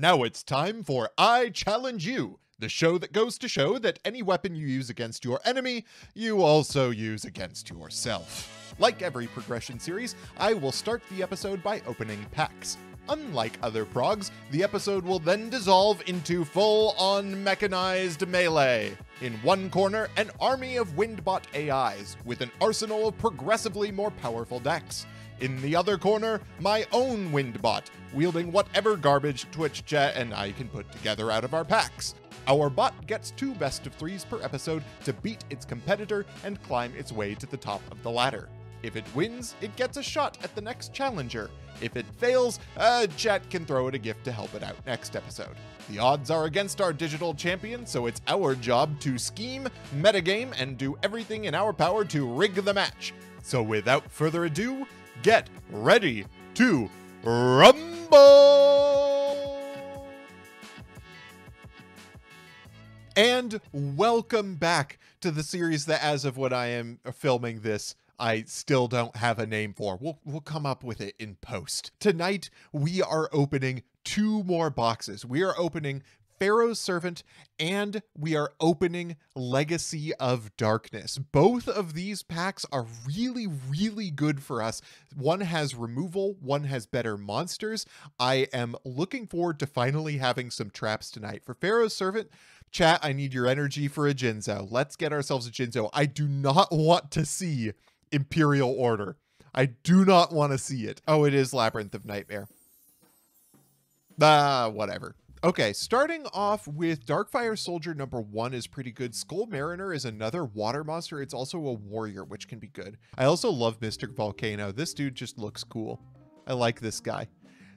Now it's time for I Challenge You, the show that goes to show that any weapon you use against your enemy, you also use against yourself. Like every progression series, I will start the episode by opening packs. Unlike other progs, the episode will then dissolve into full-on mechanized melee. In one corner, an army of Windbot AIs, with an arsenal of progressively more powerful decks. In the other corner, my own Windbot, wielding whatever garbage Twitch chat and I can put together out of our packs. Our bot gets 2 best of 3s per episode to beat its competitor and climb its way to the top of the ladder. If it wins, it gets a shot at the next challenger. If it fails, chat can throw it a gift to help it out next episode. The odds are against our digital champion, so it's our job to scheme, metagame, and do everything in our power to rig the match. So without further ado, get ready to rumble! And welcome back to the series that, as of when I am filming this, I still don't have a name for. We'll come up with it in post. Tonight, we are opening 2 more boxes. We are opening Pharaoh's Servant, and we are opening Legacy of Darkness. Both of these packs are really, really good for us. One has removal, one has better monsters. I am looking forward to finally having some traps tonight. For Pharaoh's Servant, chat, I need your energy for a Jinzo. Let's get ourselves a Jinzo. I do not want to see Imperial Order. I do not want to see it. Oh, it is Labyrinth of Nightmare. Whatever. Okay, starting off with Darkfire Soldier number 1 is pretty good. Skull Mariner is another water monster. It's also a warrior, which can be good. I also love Mystic Volcano. This dude just looks cool. I like this guy.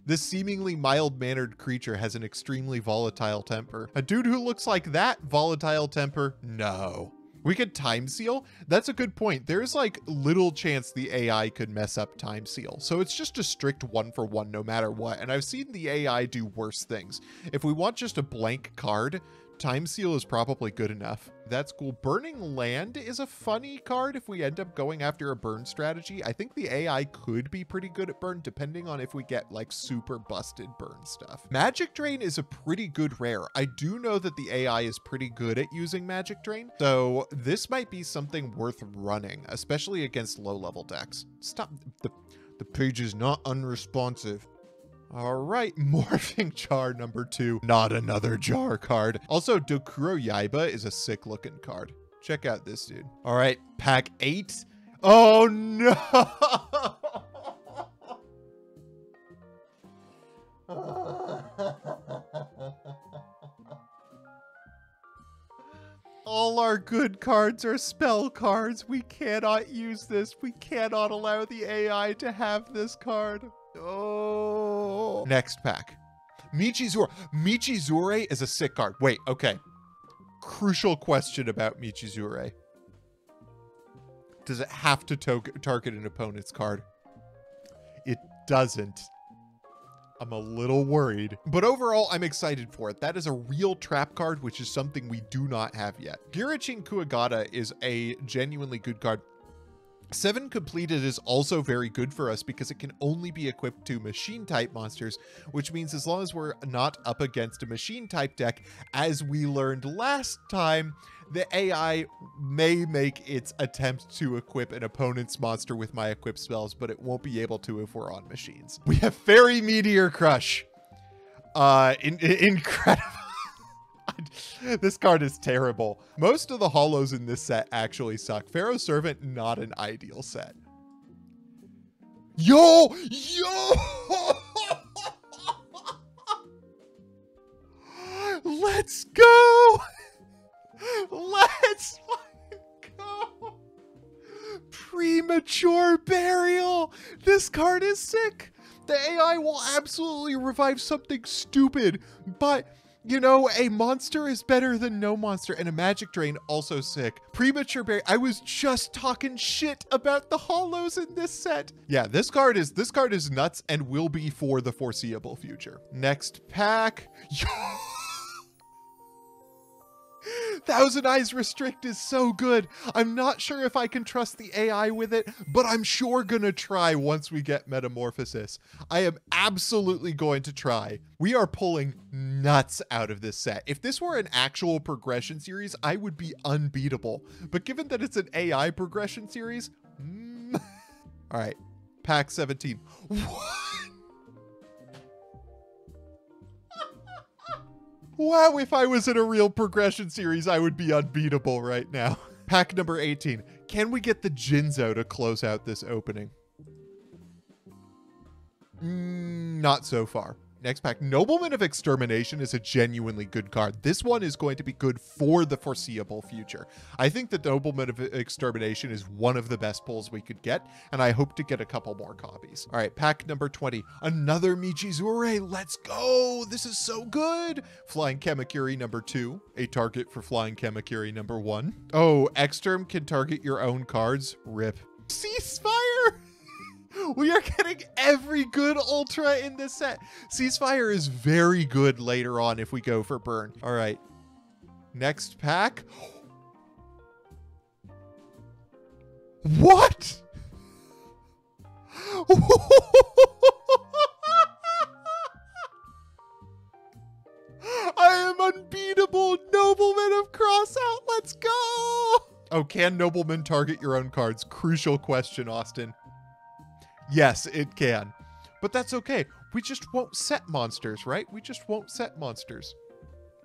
This seemingly mild-mannered creature has an extremely volatile temper. A dude who looks like that, volatile temper? No. We could Time Seal. That's a good point. There's like little chance the AI could mess up Time Seal. So it's just a strict 1-for-1 no matter what. And I've seen the AI do worse things. If we want just a blank card, Time Seal is probably good enough. That's cool. Burning Land is a funny card if we end up going after a burn strategy. I think the AI could be pretty good at burn depending on if we get like super busted burn stuff. Magic Drain is a pretty good rare. I do know that the AI is pretty good at using Magic Drain, so this might be something worth running, especially against low-level decks. Stop. The page is not unresponsive. All right, Morphing Jar number 2. Not another jar card. Also, Dokuro Yaiba is a sick looking card. Check out this dude. All right, pack 8. Oh no! All our good cards are spell cards. We cannot use this. We cannot allow the AI to have this card. Oh. Next pack. Michizure. Michizure is a sick card. Wait, okay. Crucial question about Michizure. Does it have to target an opponent's card? It doesn't. I'm a little worried. But overall, I'm excited for it. That is a real trap card, which is something we do not have yet. Girichin Kuagata is a genuinely good card. 7 completed is also very good for us because it can only be equipped to machine type monsters, which means as long as we're not up against a machine type deck, as we learned last time, the AI may make its attempt to equip an opponent's monster with my equipped spells, but it won't be able to if we're on machines. We have Fairy Meteor Crush. Incredible. This card is terrible. Most of the holos in this set actually suck. Pharaoh's Servant, not an ideal set. Yo! Let's go! Let's go! Premature Burial! This card is sick! The AI will absolutely revive something stupid, but you know, a monster is better than no monster, and a Magic Drain also sick. Premature Berry. I was just talking shit about the holos in this set. Yeah, this card is nuts and will be for the foreseeable future. Next pack. Thousand Eyes Restrict is so good. I'm not sure if I can trust the AI with it, but I'm sure gonna try once we get Metamorphosis. I am absolutely going to try. We are pulling nuts out of this set. If this were an actual progression series, I would be unbeatable. But given that it's an AI progression series, all right, pack 17. What? Wow, if I was in a real progression series, I would be unbeatable right now. Pack number 18. Can we get the Jinzo to close out this opening? Not so far. Next pack, Nobleman of Extermination is a genuinely good card. This one is going to be good for the foreseeable future. I think the Nobleman of Extermination is one of the best pulls we could get, and I hope to get a couple more copies. All right, pack number 20, another Michizure. Let's go. This is so good. Flying Kamakiri number 2, a target for Flying Kamakiri number 1. Oh, Exterm can target your own cards. RIP. Ceasefire. We are getting every good Ultra in this set. Ceasefire is very good later on if we go for burn. All right. Next pack. What? I am unbeatable. Nobleman of Crossout. Let's go. Oh, can Nobleman target your own cards? Crucial question, Austin. Yes, it can. But that's okay. We just won't set monsters, right? We just won't set monsters.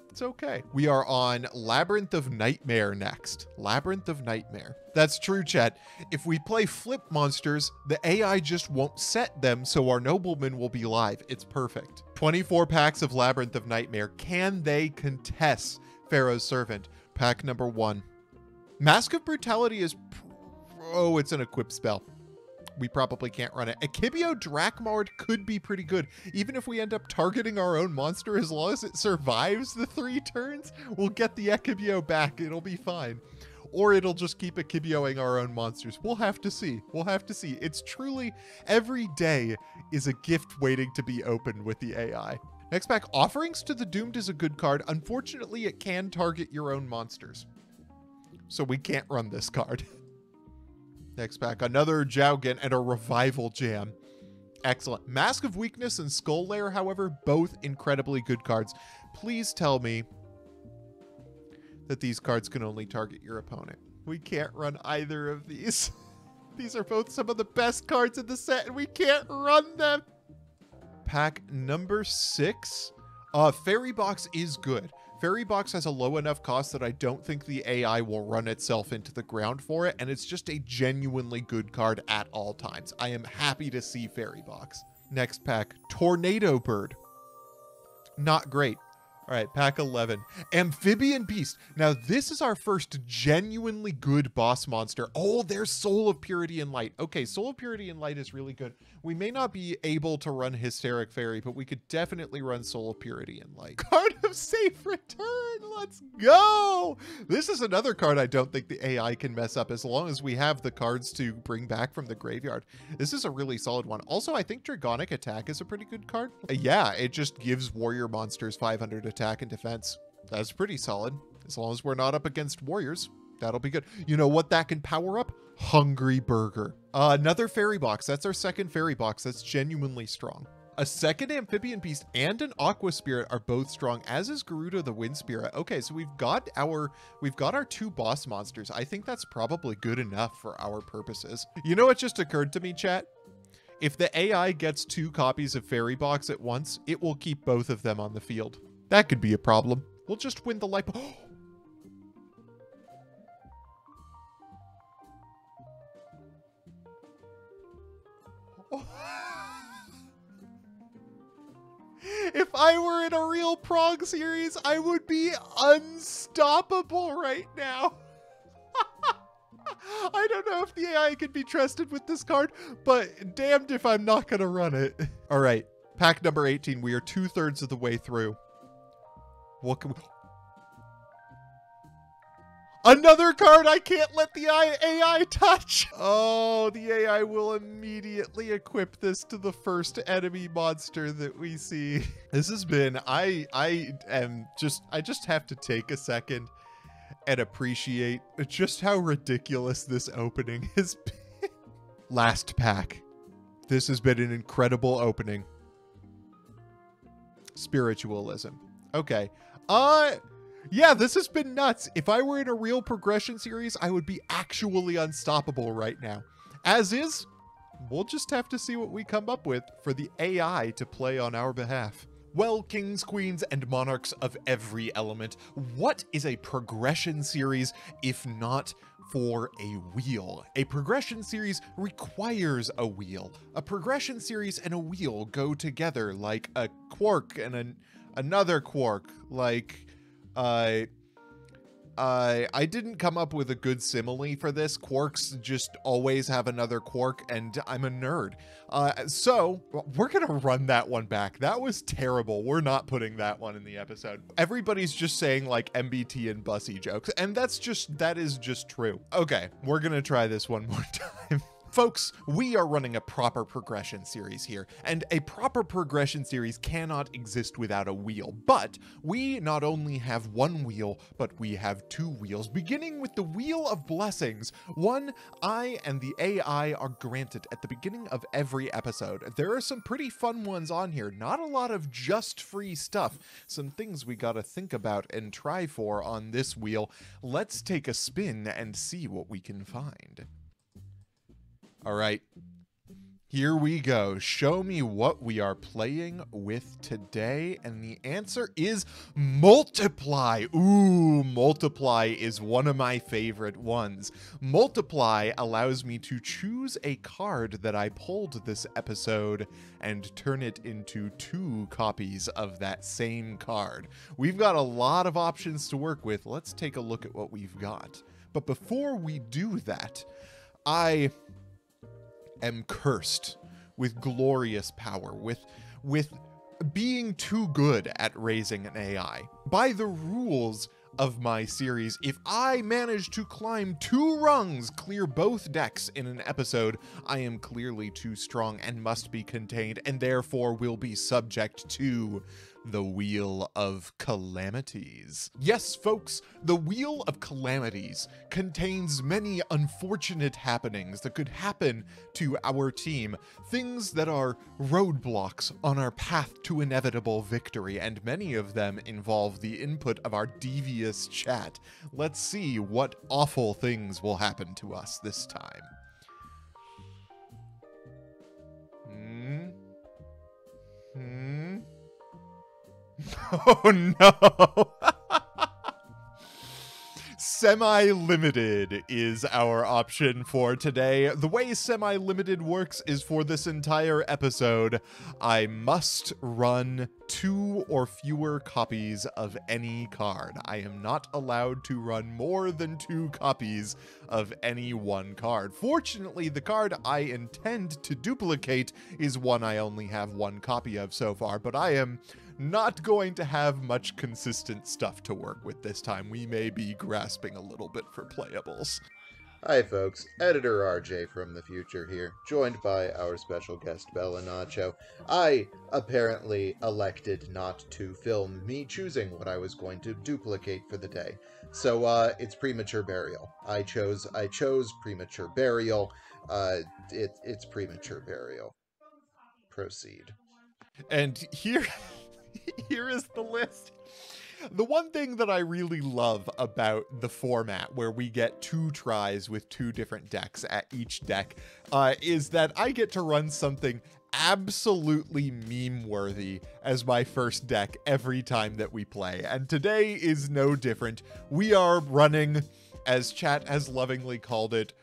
It's okay. We are on Labyrinth of Nightmare next. Labyrinth of Nightmare. That's true, chat. If we play flip monsters, the AI just won't set them, so our nobleman will be live. It's perfect. 24 packs of Labyrinth of Nightmare. Can they contest Pharaoh's Servant? Pack number 1. Mask of Brutality is... Oh, it's an equip spell. We probably can't run it. Akibio Dracmard could be pretty good. Even if we end up targeting our own monster, as long as it survives the 3 turns, we'll get the Akibio back. It'll be fine. Or it'll just keep Akibioing our own monsters. We'll have to see. We'll have to see. It's truly, every day is a gift waiting to be opened with the AI. Next pack, Offerings to the Doomed is a good card. Unfortunately, it can target your own monsters. So we can't run this card. Next pack, another Jowgen and a Revival Jam. Excellent. Mask of Weakness and Skull Lair, however, both incredibly good cards. Please tell me that these cards can only target your opponent. We can't run either of these. These are both some of the best cards in the set, and we can't run them. Pack number 6. Fairy Box is good. Fairy Box has a low enough cost that I don't think the AI will run itself into the ground for it, and it's just a genuinely good card at all times. I am happy to see Fairy Box. Next pack, Tornado Bird. Not great. All right, pack 11. Amphibian Beast. Now, this is our first genuinely good boss monster. Oh, there's Soul of Purity and Light. Okay, Soul of Purity and Light is really good. We may not be able to run Hysteric Fairy, but we could definitely run Soul of Purity and Light. Card of Safe Return. Let's go. This is another card I don't think the AI can mess up as long as we have the cards to bring back from the graveyard. This is a really solid one. Also, I think Dragonic Attack is a pretty good card. Yeah, it just gives warrior monsters 500 attack and defense. That's pretty solid. As long as we're not up against warriors, that'll be good. You know what that can power up? Hungry Burger. Another Fairy Box. That's our second Fairy Box. That's genuinely strong. A second Amphibian Beast and an Aqua Spirit are both strong, as is Gerudo the Wind Spirit. Okay, so we've got our 2 boss monsters. I think that's probably good enough for our purposes. You know what just occurred to me, chat? If the AI gets 2 copies of Fairy Box at once, it will keep both of them on the field. That could be a problem. We'll just win the life. If I were in a real Prog series, I would be unstoppable right now. I don't know if the AI can be trusted with this card, but damned if I'm not going to run it. All right, pack number 18. We are 2/3 of the way through. What can we... Another card I can't let the AI touch. Oh, the AI will immediately equip this to the first enemy monster that we see. This has been, I just have to take a second and appreciate just how ridiculous this opening has been. Last pack. This has been an incredible opening. Spiritualism. Okay. Yeah, this has been nuts. If I were in a real progression series, I would be actually unstoppable right now. As is, we'll just have to see what we come up with for the AI to play on our behalf. Well, kings, queens, and monarchs of every element, what is a progression series if not for a wheel? A progression series requires a wheel. A progression series and a wheel go together like a quark and another quark, like I didn't come up with a good simile for this. Quarks just always have another quark, and I'm a nerd. So we're gonna run that one back. That was terrible. We're not putting that one in the episode. Everybody's just saying like MBT and Bussy jokes, and that is just true. Okay, we're gonna try this one more time. Folks, we are running a proper progression series here, and a proper progression series cannot exist without a wheel. But we not only have one wheel, but we have two wheels, beginning with the Wheel of Blessings. One I and the AI are granted at the beginning of every episode. There are some pretty fun ones on here, not a lot of just free stuff. Some things we gotta think about and try for on this wheel. Let's take a spin and see what we can find. All right, here we go. Show me what we are playing with today. And the answer is Multiply. Ooh, Multiply is one of my favorite ones. Multiply allows me to choose a card that I pulled this episode and turn it into 2 copies of that same card. We've got a lot of options to work with. Let's take a look at what we've got. But before we do that, I am cursed with glorious power, with being too good at raising an AI. By the rules of my series, if I manage to climb 2 rungs, clear both decks in an episode, I am clearly too strong and must be contained, and therefore will be subject to the Wheel of Calamities. Yes, folks, the Wheel of Calamities contains many unfortunate happenings that could happen to our team, things that are roadblocks on our path to inevitable victory, and many of them involve the input of our devious chat. Let's see what awful things will happen to us this time. Oh no! Semi-limited is our option for today. The way semi-limited works is for this entire episode, I must run 2 or fewer copies of any card. I am not allowed to run more than 2 copies of any one card. Fortunately, the card I intend to duplicate is one I only have 1 copy of so far, but I am not going to have much consistent stuff to work with this time. We may be grasping a little bit for playables. Hi folks, Editor RJ from the future here, joined by our special guest Bella Nacho. I apparently elected not to film me choosing what I was going to duplicate for the day. So it's Premature Burial. I chose Premature Burial. It's Premature Burial. Proceed. And here is the list. The one thing that I really love about the format where we get 2 tries with 2 different decks at each deck is that I get to run something absolutely meme-worthy as my first deck every time that we play. And today is no different. We are running, as chat has lovingly called it,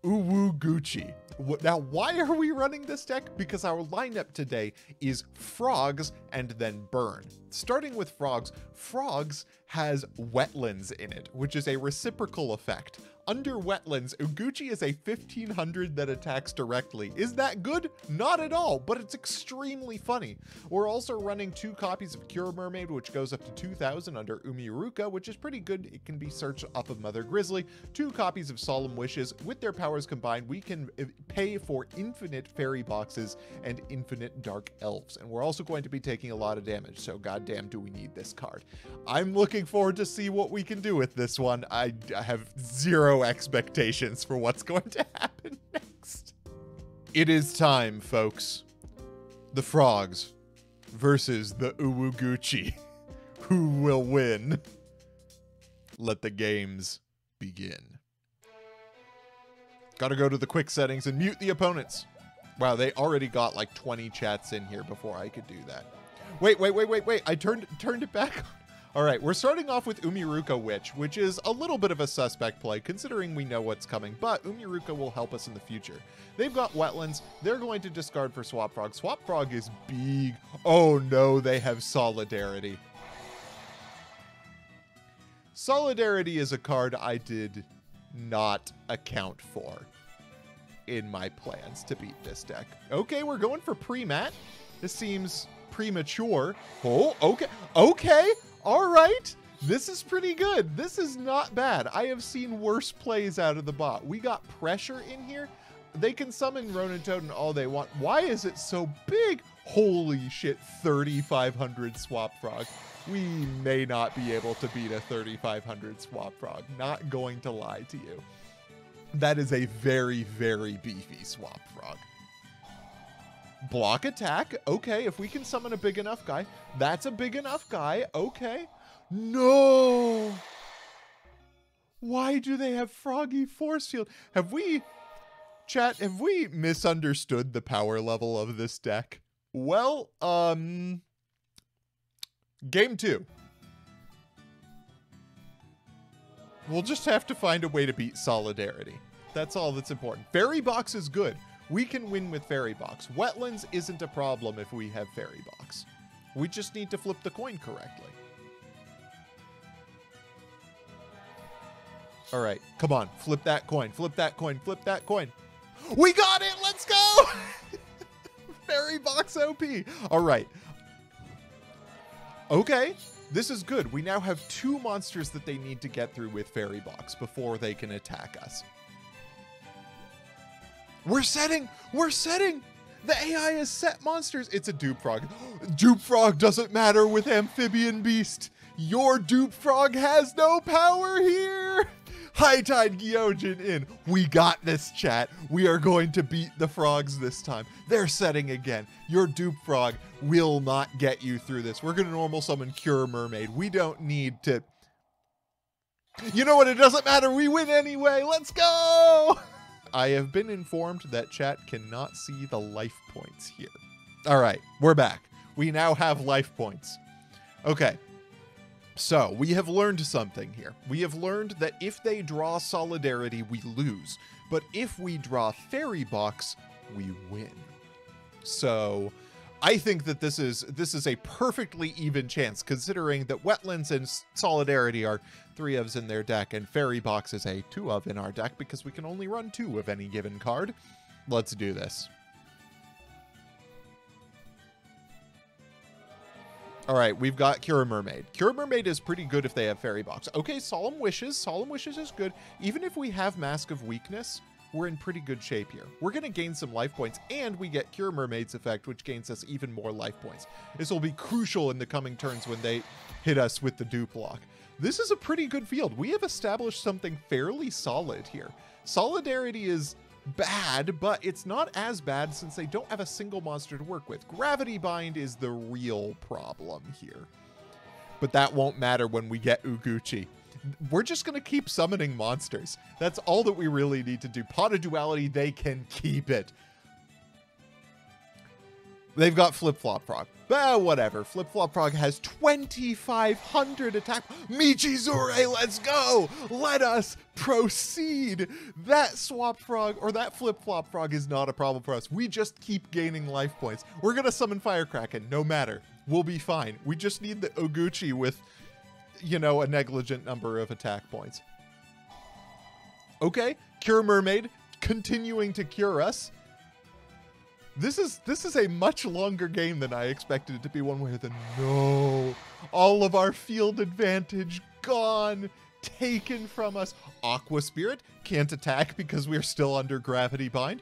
Uwu Gucci. Now, why are we running this deck? Because our lineup today is Frogs and then Burn. Starting with Frogs, Frogs has Wetlands in it, which is a reciprocal effect. under Wetlands, Uguchi is a 1500 that attacks directly. Is that good? Not at all, but it's extremely funny. We're also running 2 copies of Cure Mermaid, which goes up to 2000 under Umiruka, which is pretty good. It can be searched off of Mother Grizzly. 2 copies of Solemn Wishes. With their powers combined, we can pay for infinite fairy boxes and infinite dark elves. And we're also going to be taking a lot of damage, so goddamn do we need this card. I'm looking forward to see what we can do with this one. I have zero expectations for what's going to happen next. It is time, folks. The frogs versus the Uwuguchi. Who will win? Let the games begin. Gotta go to the quick settings and mute the opponents. Wow, they already got like 20 chats in here before I could do that. Wait. I turned it back on. All right, we're starting off with Umiruka Witch, which is a little bit of a suspect play considering we know what's coming, but Umiruka will help us in the future. They've got Wetlands. They're going to discard for Swap Frog. Swap Frog is big. Oh no, they have Solidarity. Solidarity is a card I did not account for in my plans to beat this deck. Okay, we're going for pre-mat. This seems premature. Oh, okay. All right. This is pretty good. This is not bad. I have seen worse plays out of the bot. We got pressure in here. They can summon Ronin Totem all they want. Why is it so big? Holy shit, 3,500 Swap Frog. We may not be able to beat a 3,500 Swap Frog. Not going to lie to you. That is a very, very beefy Swap Frog. Block attack. Okay, if we can summon a big enough guy. That's a big enough guy. Okay. No! Why do they have Froggy Force Field? Have we misunderstood the power level of this deck? Well, Game 2. We'll just have to find a way to beat Solidarity. That's all that's important. Fairy Box is good. We can win with Fairy Box. Wetlands isn't a problem if we have Fairy Box. We just need to flip the coin correctly. All right, come on. Flip that coin. Flip that coin. Flip that coin. We got it! Let's go! Fairy Box OP. All right. Okay, this is good. We now have 2 monsters that they need to get through with Fairy Box before they can attack us. We're setting! The AI has set monsters! It's a Dupe Frog. Dupe Frog doesn't matter with Amphibian Beast! Your Dupe Frog has no power here! High Tide Gyojin in. We got this, chat. We are going to beat the frogs this time. They're setting again. Your Dupe Frog will not get you through this. We're going to normal summon Cure Mermaid. We don't need to... You know what? It doesn't matter. We win anyway. Let's go! I have been informed that chat cannot see the life points here. All right, we're back. We now have life points. Okay, so we have learned something here. We have learned that if they draw Solidarity, we lose. But if we draw Fairy Box, we win. So I think that this is a perfectly even chance, considering that Wetlands and Solidarity are 3 ofs in their deck, and Fairy Box is a 2 of in our deck because we can only run 2 of any given card. Let's do this. All right, we've got Cure Mermaid. Cure Mermaid is pretty good if they have Fairy Box. Okay, Solemn Wishes. Solemn Wishes is good. Even if we have Mask of Weakness, we're in pretty good shape here. We're going to gain some life points, and we get Cure Mermaid's effect, which gains us even more life points. This will be crucial in the coming turns when they hit us with the dupe lock. This is a pretty good field. We have established something fairly solid here. Solidarity is bad, but it's not as bad since they don't have a single monster to work with. Gravity Bind is the real problem here. But that won't matter when we get Uguchi. We're just going to keep summoning monsters. That's all that we really need to do. Pot of Duality, they can keep it. They've got Flip-Flop Frog. Whatever. Flip-Flop Frog has 2,500 attack. Michizure, let's go! Let us proceed! That Swap Frog, or that Flip-Flop Frog is not a problem for us. We just keep gaining life points. We're going to summon Firecracken, no matter. We'll be fine. We just need the Uguchi with, you know, a negligent number of attack points. Okay, Cure Mermaid, continuing to cure us. This is a much longer game than I expected it to be. One where no, all of our field advantage gone, taken from us. Aqua Spirit can't attack because we're still under gravity bind.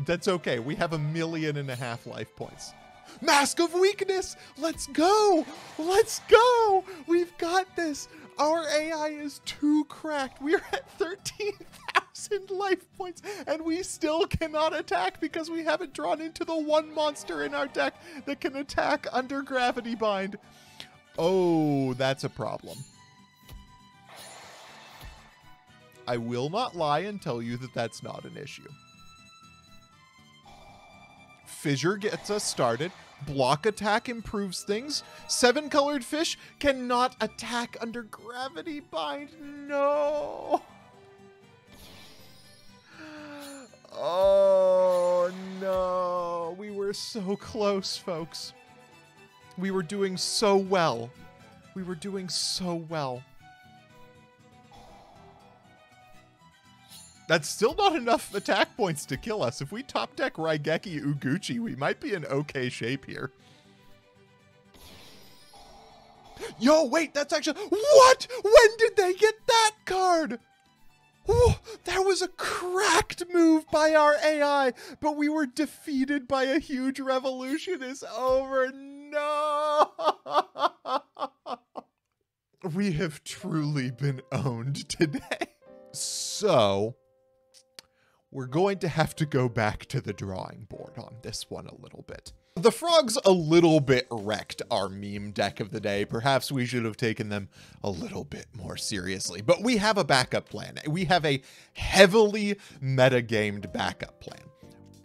That's okay. We have 1.5 million life points. Mask of Weakness. Let's go. Let's go. We've got this. Our AI is too cracked. We're at 13,000 life points, and we still cannot attack because we haven't drawn into the one monster in our deck that can attack under gravity bind. Oh, that's a problem. I will not lie and tell you that that's not an issue. Fissure gets us started. Block attack improves things. 7-colored fish cannot attack under gravity bind. No. Oh, no. We were so close, folks. We were doing so well. We were doing so well. That's still not enough attack points to kill us. If we top deck Raigeki Uguchi, we might be in okay shape here. Yo, wait, that's actually... What? When did they get that card? Ooh, that was a cracked move by our AI, but we were defeated by a huge revolution. Is over. No! We have truly been owned today. So... we're going to have to go back to the drawing board on this one a little bit. The frogs a little bit wrecked our meme deck of the day. Perhaps we should have taken them a little bit more seriously, but we have a backup plan. We have a heavily metagamed backup plan.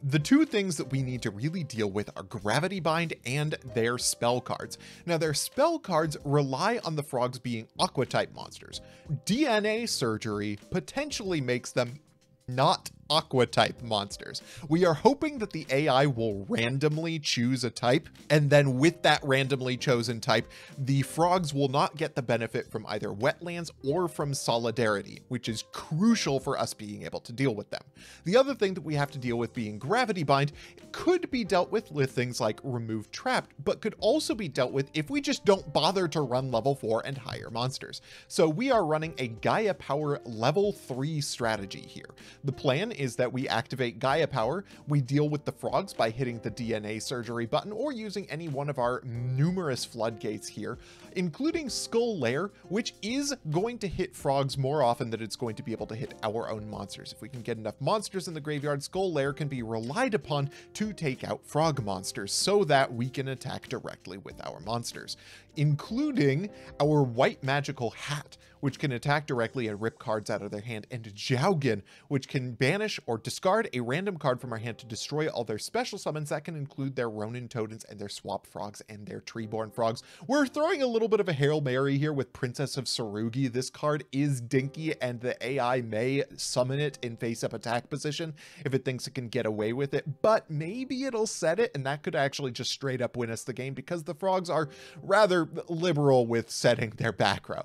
The two things that we need to really deal with are Gravity Bind and their spell cards. Now, their spell cards rely on the frogs being Aqua-type monsters. DNA Surgery potentially makes them not Aqua-type monsters. We are hoping that the AI will randomly choose a type, and then with that randomly chosen type, the frogs will not get the benefit from either wetlands or from solidarity, which is crucial for us being able to deal with them. The other thing that we have to deal with being Gravity Bind could be dealt with things like Remove Trapped, but could also be dealt with if we just don't bother to run level 4 and higher monsters. So we are running a Gaia Power level 3 strategy here. The plan is that we activate Gaia Power, we deal with the frogs by hitting the DNA Surgery button or using any one of our numerous floodgates here, including Skull Lair, which is going to hit frogs more often than it's going to be able to hit our own monsters. If we can get enough monsters in the graveyard, Skull Lair can be relied upon to take out frog monsters so that we can attack directly with our monsters, including our White Magical Hat, which can attack directly and rip cards out of their hand, and Jowgin, which can banish or discard a random card from our hand to destroy all their special summons. That can include their Ronin Totems and their Swap Frogs and their Treeborn Frogs. We're throwing a little bit of a Hail Mary here with Princess of Tsurugi. This card is dinky, and the AI may summon it in face-up attack position if it thinks it can get away with it, but maybe it'll set it, and that could actually just straight up win us the game because the frogs are rather liberal with setting their back row.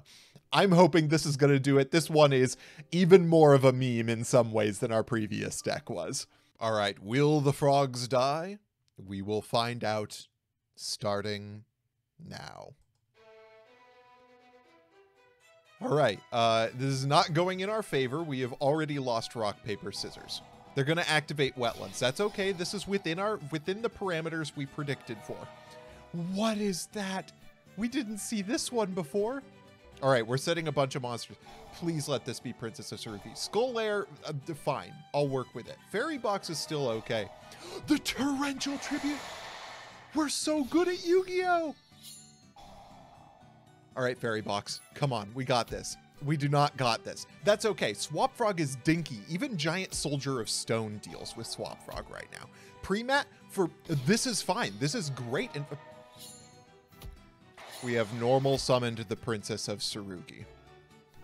I'm hoping this is going to do it. This one is even more of a meme in some ways than our previous deck was. All right, will the frogs die? We will find out starting now. All right, this is not going in our favor. We have already lost rock, paper, scissors. They're going to activate wetlands. That's okay. This is within the parameters we predicted for. What is that? We didn't see this one before. All right, we're setting a bunch of monsters. Please let this be Princess of Tsurugi. Skull Lair, fine. I'll work with it. Fairy Box is still okay. The Torrential Tribute. We're so good at Yu-Gi-Oh! All right, Fairy Box. Come on, we got this. We do not got this. That's okay. Swap Frog is dinky. Even Giant Soldier of Stone deals with Swap Frog right now. Pre-mat for... this is fine. This is great. And we have normal summoned the Princess of Tsurugi.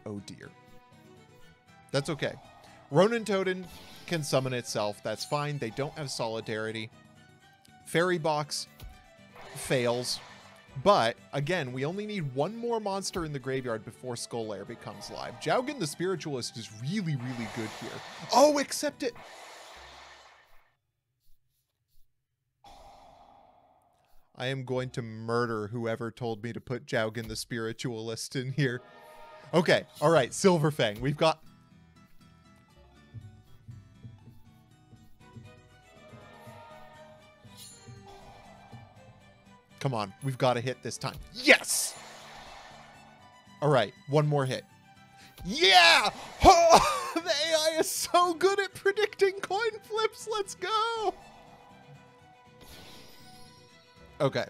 Oh dear. That's okay. Ronin Totem can summon itself. That's fine. They don't have Solidarity. Fairy Box fails. But, again, we only need one more monster in the graveyard before Skull Lair becomes live. Jowgen the Spiritualist is really, really good here. Oh, accept it! I am going to murder whoever told me to put Jowgen the Spiritualist in here. Okay, alright, Silverfang. We've got... Come on, we've got to hit this time. Yes! Alright, one more hit. Yeah! Oh, the AI is so good at predicting coin flips. Let's go! Okay.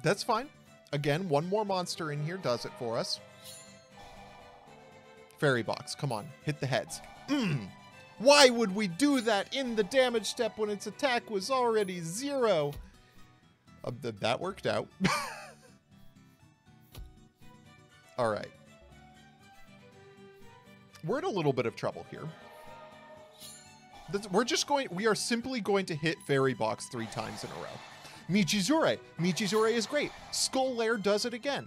That's fine. Again, one more monster in here does it for us. Fairy box, come on, hit the heads. Why would we do that in the damage step when its attack was already 0? That worked out. All right. We're in a little bit of trouble here. We are simply going to hit Fairy Box 3 times in a row. Michizure. Michizure is great. Skull Lair does it again.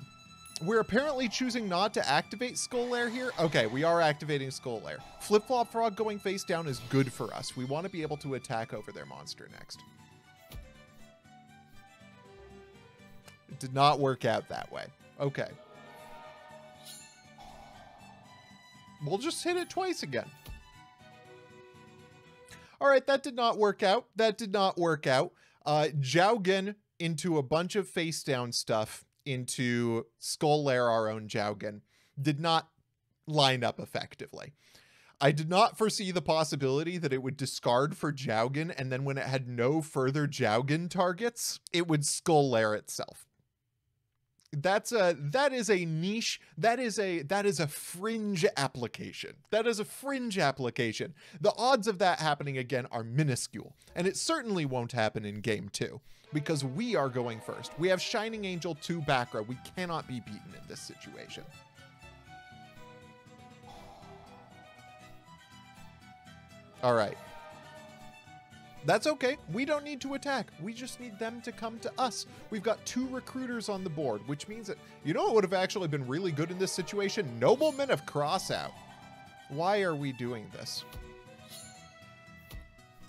We're apparently choosing not to activate Skull Lair here. Okay, we are activating Skull Lair. Flip-Flop Frog going face down is good for us. We want to be able to attack over their monster next. It did not work out that way. Okay. We'll just hit it twice again. All right, that did not work out. That did not work out. Jowgen into a bunch of face down stuff into Skull Lair, our own Jowgen, did not line up effectively. I did not foresee the possibility that it would discard for Jowgen, and then when it had no further Jowgen targets, it would Skull Lair itself. That is a niche. That is a fringe application. That is a fringe application. The odds of that happening again are minuscule, and it certainly won't happen in game 2 because we are going first. We have Shining Angel 2 back row. We cannot be beaten in this situation. All right. That's okay. We don't need to attack. We just need them to come to us. We've got 2 recruiters on the board, which means that, you know what would have actually been really good in this situation? Noblemen of Crossout. Why are we doing this?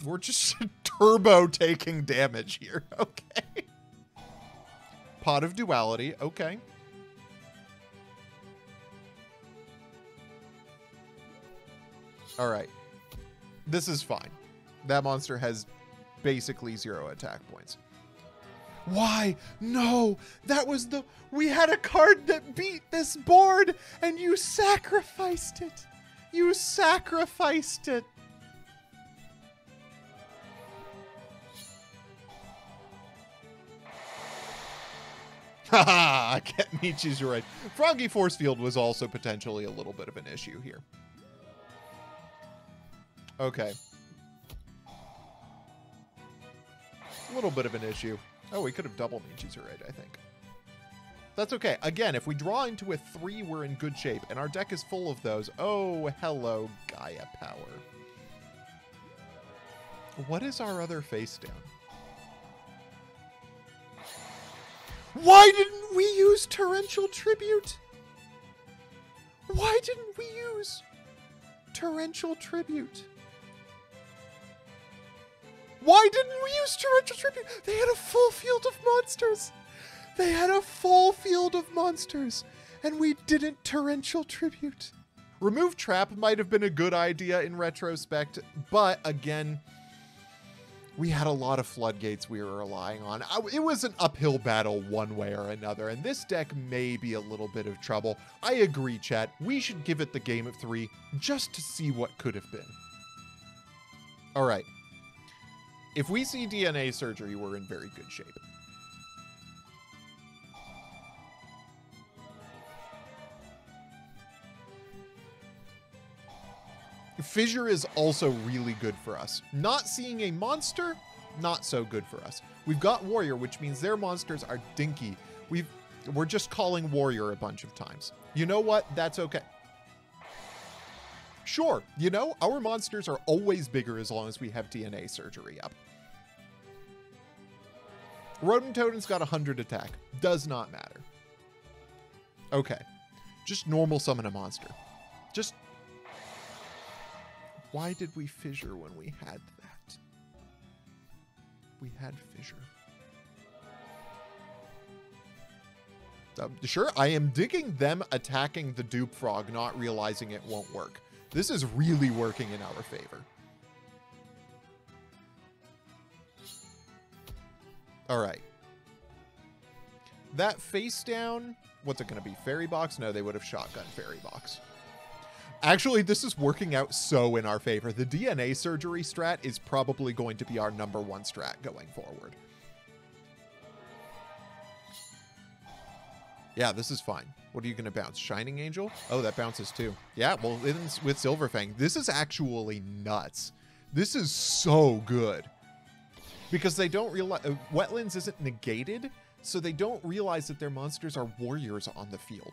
We're just turbo taking damage here. Okay. Pot of Duality. Okay. All right. This is fine. That monster has basically 0 attack points. Why? No, that was we had a card that beat this board and you sacrificed it. You sacrificed it. Haha, I get Michi's right. Froggy Force Field was also potentially a little bit of an issue here. Okay. A little bit of an issue. Oh, we could have double Michi's right, I think. That's okay. Again, if we draw into a 3, we're in good shape, and our deck is full of those. Oh, hello, Gaia Power. What is our other face down? Why didn't we use Torrential Tribute? Why didn't we use Torrential Tribute? Why didn't we use Torrential Tribute? They had a full field of monsters. They had a full field of monsters, and we didn't Torrential Tribute. Remove Trap might have been a good idea in retrospect, but again, we had a lot of floodgates we were relying on. It was an uphill battle one way or another, and this deck may be a little bit of trouble. I agree, chat. We should give it the game of 3 just to see what could have been. All right. If we see DNA surgery, we're in very good shape. Fissure is also really good for us. Not seeing a monster, not so good for us. We've got Warrior, which means their monsters are dinky. We're just calling Warrior a bunch of times. You know what? That's okay. Sure, you know, our monsters are always bigger as long as we have DNA surgery up. Rodent Totem's got 100 attack. Does not matter. Okay. Just normal summon a monster. Just... Why did we fissure when we had that? We had fissure. Sure, I am digging them attacking the dupe frog, not realizing it won't work. This is really working in our favor. All right. That face down, what's it going to be? Fairy box? No, they would have shotgun fairy box. Actually, this is working out so in our favor. The DNA surgery strat is probably going to be our #1 strat going forward. Yeah, this is fine. What are you going to bounce? Shining Angel? Oh, that bounces too. Yeah, well, with Silverfang. This is actually nuts. This is so good. Because they don't realize... Wetlands isn't negated, so they don't realize that their monsters are warriors on the field.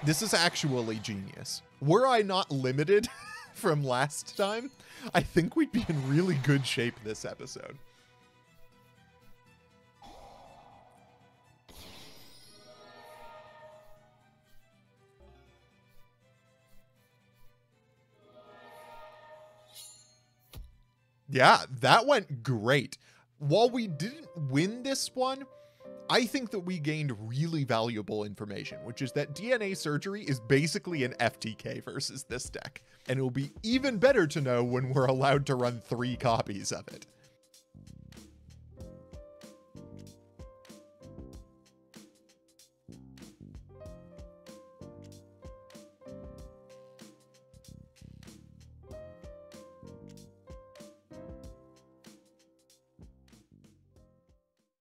This is actually genius. Were I not limited from last time, I think we'd be in really good shape this episode. Yeah, that went great. While we didn't win this one, I think that we gained really valuable information, which is that DNA surgery is basically an FTK versus this deck. And it will be even better to know when we're allowed to run 3 copies of it.